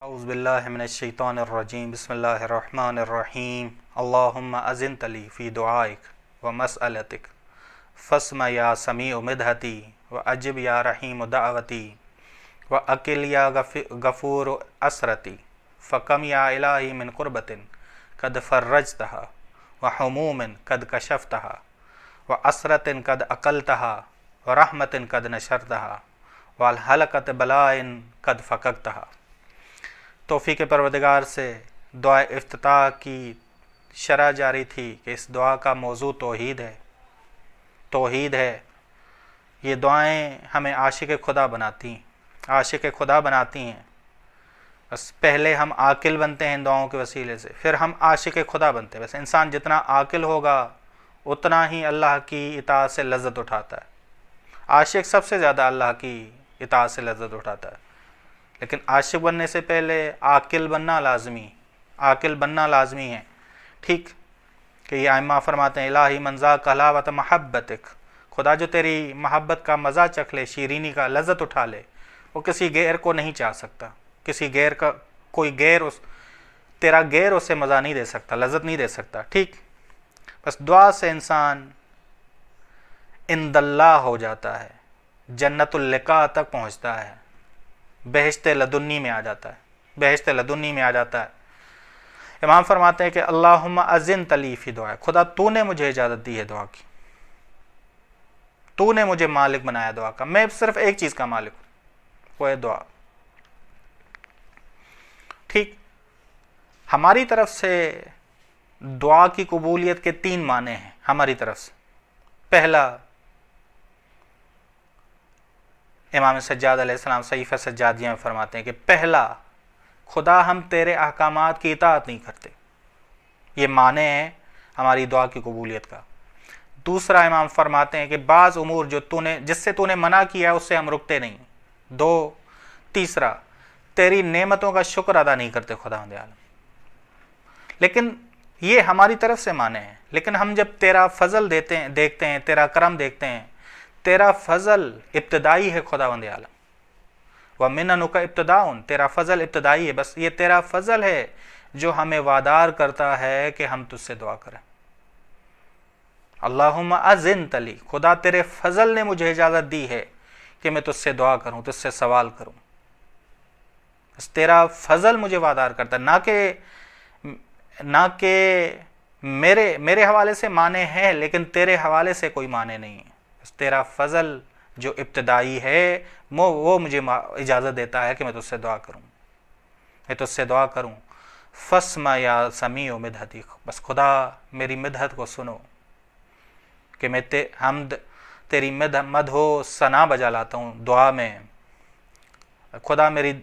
اعوذ باللہ من الشیطان الرجیم بسم اللہ الرحمن الرحیم اللہم اذنت لی فی دعائک و مسئلتک فاسمع یا سمیع مدحتی و اجب یا رحیم دعوتی و اکل یا غفور اسرتی فکم یا الہی من قربت قد فرجتہا و حموم قد کشفتہا و اسرت قد اقلتہا و رحمت قد نشرتہا و الحلقت بلائن قد فککتہا۔ توفیق پروردگار سے دعا افتتاح کی شرح جاری تھی کہ اس دعا کا موضوع توحید ہے۔ یہ دعائیں ہمیں عاشق خدا بناتی ہیں۔ بس پہلے ہم عاقل بنتے ہیں ان دعاؤں کے وسیلے سے، پھر ہم عاشق خدا بنتے ہیں۔ بس انسان جتنا عاقل ہوگا اتنا ہی اللہ کی اطاعت سے لذت اٹھاتا ہے۔ عاشق سب سے زیادہ اللہ کی اطاعت سے لذت اٹھاتا ہے، لیکن عاشق بننے سے پہلے عاقل بننا لازمی ہے۔ ٹھیک کہ یہ ائمہ فرماتے ہیں الہی من ذاق حلاوت محبتک، خدا جو تیری محبت کا مزہ چکھ لے، شیرینی کا لذت اٹھا لے، وہ کسی غیر کو نہیں چاہ سکتا۔ کسی غیر کا تیرا غیر اسے مزہ نہیں دے سکتا، لذت نہیں دے سکتا۔ ٹھیک، بس دعا سے انسان عند اللہ ہو جاتا ہے، جنت اللقاء تک پہنچتا ہے، بہشت لدنی میں آ جاتا ہے۔ امام فرماتے ہیں کہ اللہم اذنت لی فی دعائے، خدا تو نے مجھے اجازت دی ہے دعا کی، تو نے مجھے مالک بنایا دعا کا، میں صرف ایک چیز کا مالک ہوں، وہ ہے دعا۔ ٹھیک، ہماری طرف سے دعا کی قبولیت کے 3 معنی ہیں ہماری طرف سے۔ پہلا، امام سجاد علیہ السلام صحیفہ سجادیہ میں فرماتے ہیں کہ پہلا، خدا ہم تیرے احکامات کی اطاعت نہیں کرتے، یہ معنی ہے ہماری دعا کی قبولیت کا۔ دوسرا، امام فرماتے ہیں کہ بعض امور جس سے تو نے منع کیا ہے اس سے ہم رکتے نہیں۔ تیسرا، تیری نعمتوں کا شکر ادا نہیں کرتے خداوند عالم۔ لیکن یہ ہماری طرف سے معنی ہے، لیکن ہم جب تیرا فضل دیکھتے ہیں، تیرا کرم دیکھتے ہیں، تیرا فضل ابتدائی ہے خداوند عالم، وَمِنَّنُكَ ابتداءٌ، تیرا فضل ابتدائی ہے۔ بس یہ تیرا فضل ہے جو ہمیں وادار کرتا ہے کہ ہم تجھ سے دعا کریں۔ اللہم اذنت لی، خدا تیرے فضل نے مجھے اجازت دی ہے کہ میں تجھ سے دعا کروں، تجھ سے سوال کروں۔ بس تیرا فضل مجھے وادار کرتا ہے، نہ کہ میرے حوالے سے معنی ہے، لیکن تیرے حوالے سے کوئی معنی نہیں ہے۔ بس تیرا فضل جو ابتدائی ہے وہ مجھے اجازت دیتا ہے کہ میں تجھ سے دعا کروں۔ فاسمع یا سمیع مدحتی، بس خدا میری مدحت کو سنو کہ میں تیری مدح و ثنا بجا لاتا ہوں دعا میں۔ خدا میری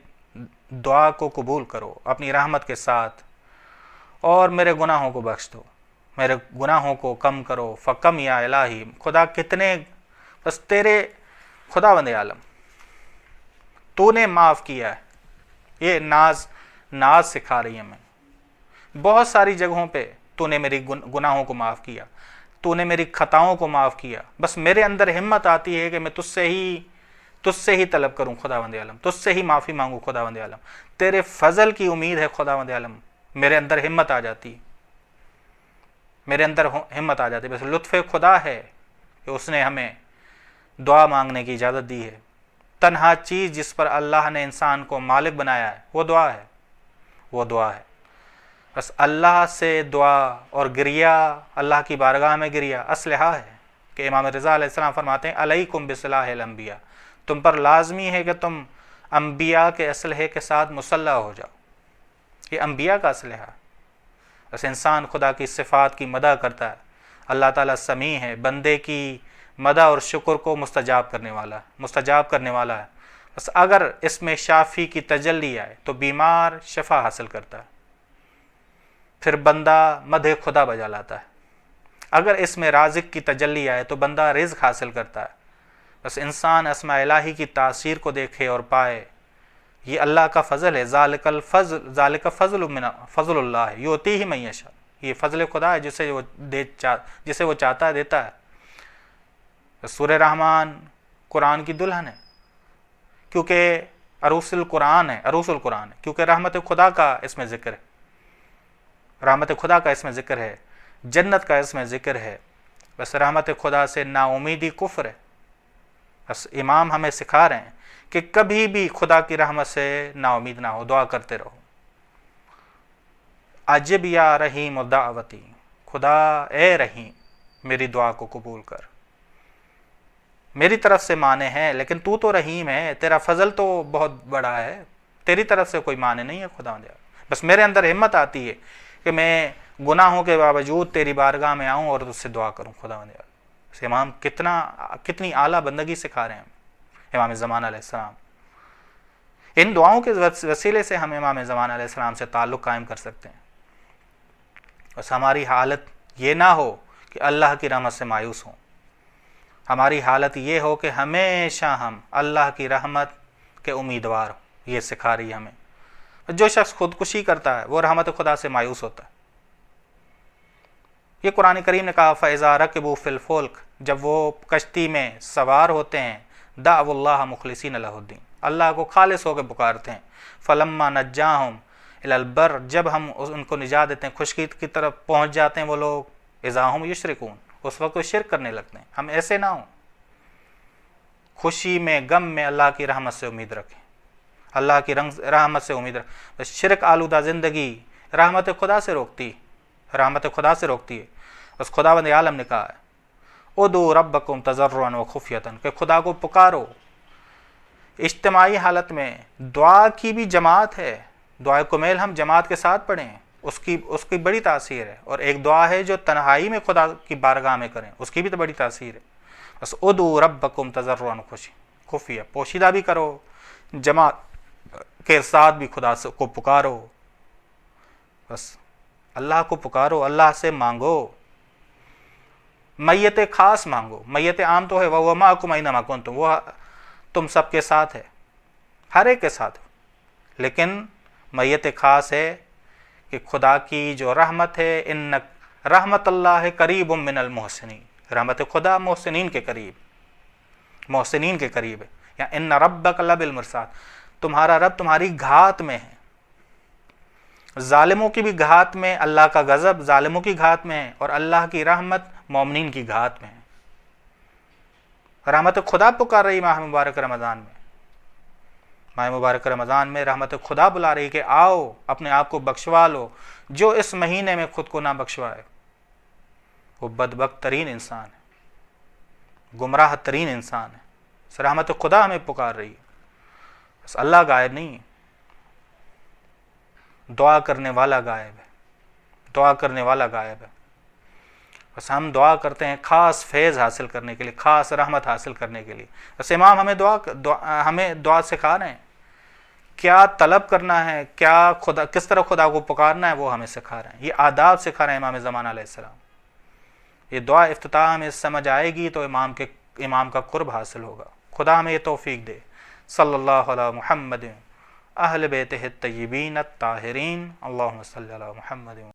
دعا کو قبول کرو اپنی رحمت کے ساتھ، اور میرے گناہوں کو بخش دو، میرے گناہوں کو کم کرو۔ فکم یا الہی، خدا کتنے، بس تیرے خداوند عالم تو نے معاف کیا ہے۔ یہ ناز سکھا رہی ہے ہمیں۔ بہت ساری جگہوں پہ تو نے میری گناہوں کو معاف کیا، تو نے میری خطاؤں کو معاف کیا۔ بس میرے اندر ہمت آتی ہے کہ میں تجھ سے ہی طلب کروں خداوند عالم، تجھ سے ہی معافی مانگوں خداوند عالم۔ تیرے فضل کی امید ہے خداوند عالم، میرے اندر ہمت آ جاتی، بس لطف خدا ہے کہ اس نے ہمیں دعا مانگنے کی اجازت دی ہے۔ تنہا چیز جس پر اللہ نے انسان کو مالک بنایا ہے وہ دعا ہے۔ بس اللہ سے دعا اور گریہ، اللہ کی بارگاہ میں گریہ اسلحہ ہے، کہ امام رضا علیہ السلام فرماتے ہیں علیکم بسلاح الانبیاء، تم پر لازمی ہے کہ تم انبیاء کے اسلحے کے ساتھ مسلح ہو جاؤ۔ یہ انبیاء کا اسلحہ ہے۔ بس انسان خدا کی صفات کی مدح کرتا ہے، اللہ تعالیٰ سمیع ہے، بندے کی مدح اور شکر کو مستجاب کرنے والا ہے۔ بس اگر اس میں شافی کی تجلی آئے تو بیمار شفا حاصل کرتا ہے، پھر بندہ مدح خدا بجا لاتا ہے۔ اگر اس میں رازق کی تجلی آئے تو بندہ رزق حاصل کرتا ہے۔ بس انسان اسماء الہی کی تاثیر کو دیکھے اور پائے، یہ اللہ کا فضل ہے۔ ذالک فضل اللہ یؤتیہ من یشاء، یہ فضل خدا ہے جسے وہ چاہتا ہے دیتا ہے۔ سورہ رحمان قرآن کی دلہن ہے، کیونکہ عروس القرآن ہے، عروس القرآن ہے، کیونکہ رحمت خدا کا اس میں ذکر ہے، رحمت خدا کا اس میں ذکر ہے، جنت کا اس میں ذکر ہے۔ بس رحمت خدا سے نا امیدی کفر ہے۔ بس امام ہمیں سکھا رہے ہیں کہ کبھی بھی خدا کی رحمت سے نا امید نہ ہو، دعا کرتے رہو۔ عجب یا رحیم دعوتی، خدا اے رحیم میری دعا کو قبول کر، میری طرف سے معنی ہے لیکن تو رحیم ہے، تیرا فضل تو بہت بڑا ہے، تیری طرف سے کوئی معنی نہیں ہے خدا دیا۔ بس میرے اندر ہمت آتی ہے کہ میں گناہوں کے باوجود تیری بارگاہ میں آؤں اور تجھ سے دعا کروں خدا دیا۔ امام کتنی اعلیٰ بندگی سکھا رہے ہیں امام زمان علیہ السلام۔ ان دعاؤں کے وسیلے سے ہم امام زمان علیہ السلام سے تعلق قائم کر سکتے ہیں۔ بس ہماری حالت یہ نہ ہو کہ اللہ کی رحمت سے مایوس ہوں، ہماری حالت یہ ہو کہ ہمیشہ ہم اللہ کی رحمت کے امیدوار ہوں۔ یہ سکھا رہی ہے ہمیں۔ جو شخص خودکشی کرتا ہے وہ رحمت خدا سے مایوس ہوتا ہے۔ یہ قرآن کریم نے کہا فَإِذَا رَكِبُوا فِي الْفُلْكِ، جب وہ کشتی میں سوار ہوتے ہیں، دعوا اللہ مخلصین لہ الدین، اللہ کو خالص ہو کے پکارتے ہیں۔ فَلَمَّا نَجَّاهُمْ إِلَى الْبَرِّ، جب ہم ان کو نجات دیتے ہیں، خشکی کی طرف پہنچ جاتے ہیں وہ لوگ، اِذَا هُمْ يُشْرِكُونَ، اس وقت وہ شرک کرنے لگتے ہیں۔ ہم ایسے نہ ہوں، خوشی میں غم میں اللہ کی رحمت سے امید رکھیں، اللہ کی رحمت سے امید رکھیں۔ شرک آلودہ زندگی رحمت خدا سے روکتی ہے۔ بس خداوند عالم نے کہا ہے ادعوا ربکم تضرعا وخفیۃ، کہ خدا کو پکارو۔ اجتماعی حالت میں دعا کی بھی جماعت ہے، دعائے کمیل ہم جماعت کے ساتھ پڑھیں، اس کی بڑی تاثیر ہے، اور ایک دعا ہے جو تنہائی میں خدا کی بارگاہ میں کریں، اس کی بھی تو بڑی تاثیر ہے۔ بس ادعوا ربکم تضرعا خفیہ، پوشیدہ بھی کرو، جماعت کے ساتھ بھی خدا کو پکارو۔ بس اللہ کو پکارو، اللہ سے مانگو، میت خاص مانگو۔ میت عام تو ہے وَهُوَ مَعَكُمْ أَيْنَمَا كُنتُمْ، وہ تم سب کے ساتھ ہے، ہر ایک کے ساتھ، لیکن میت خاص ہے کہ خدا کی جو رحمت ہے، ان رحمت اللہ قریب من المحسنین، رحمت خدا محسنین کے قریب ہے، یا ان ربک لبالمرصاد، تمہارا رب تمہاری گھات میں ہے۔ ظالموں کی بھی گھات میں اللہ کا غضب ظالموں کی گھات میں ہے، اور اللہ کی رحمت مومنین کی گھات میں ہے۔ رحمت خدا پکار رہی ماہ مبارک رمضان میں، ماہ مبارک رمضان میں رحمت خدا بلا رہی کہ آؤ اپنے آپ کو بخشوا لو۔ جو اس مہینے میں خود کو نہ بخشوائے وہ بدبخت ترین انسان ہے، گمراہ ترین انسان ہے۔ رحمت خدا ہمیں پکار رہی ہے، بس اللہ غائب نہیں ہے، دعا کرنے والا غائب ہے۔ بس ہم دعا کرتے ہیں خاص فیض حاصل کرنے کے لیے، خاص رحمت حاصل کرنے کے لیے۔ بس امام ہمیں دعا سکھا رہے ہیں، کیا طلب کرنا ہے، کس طرح خدا کو پکارنا ہے، وہ ہمیں سکھا رہے ہیں، یہ آداب سکھا رہے ہیں امام زمان علیہ السلام۔ یہ دعا افتتاح ہمیں سمجھ آئے گی تو امام کا قرب حاصل ہوگا۔ خدا ہمیں یہ توفیق دے۔ صلی اللہ علی محمد اہل بیتہ الطیبین الطاہرین، اللہم صلی علی محمد۔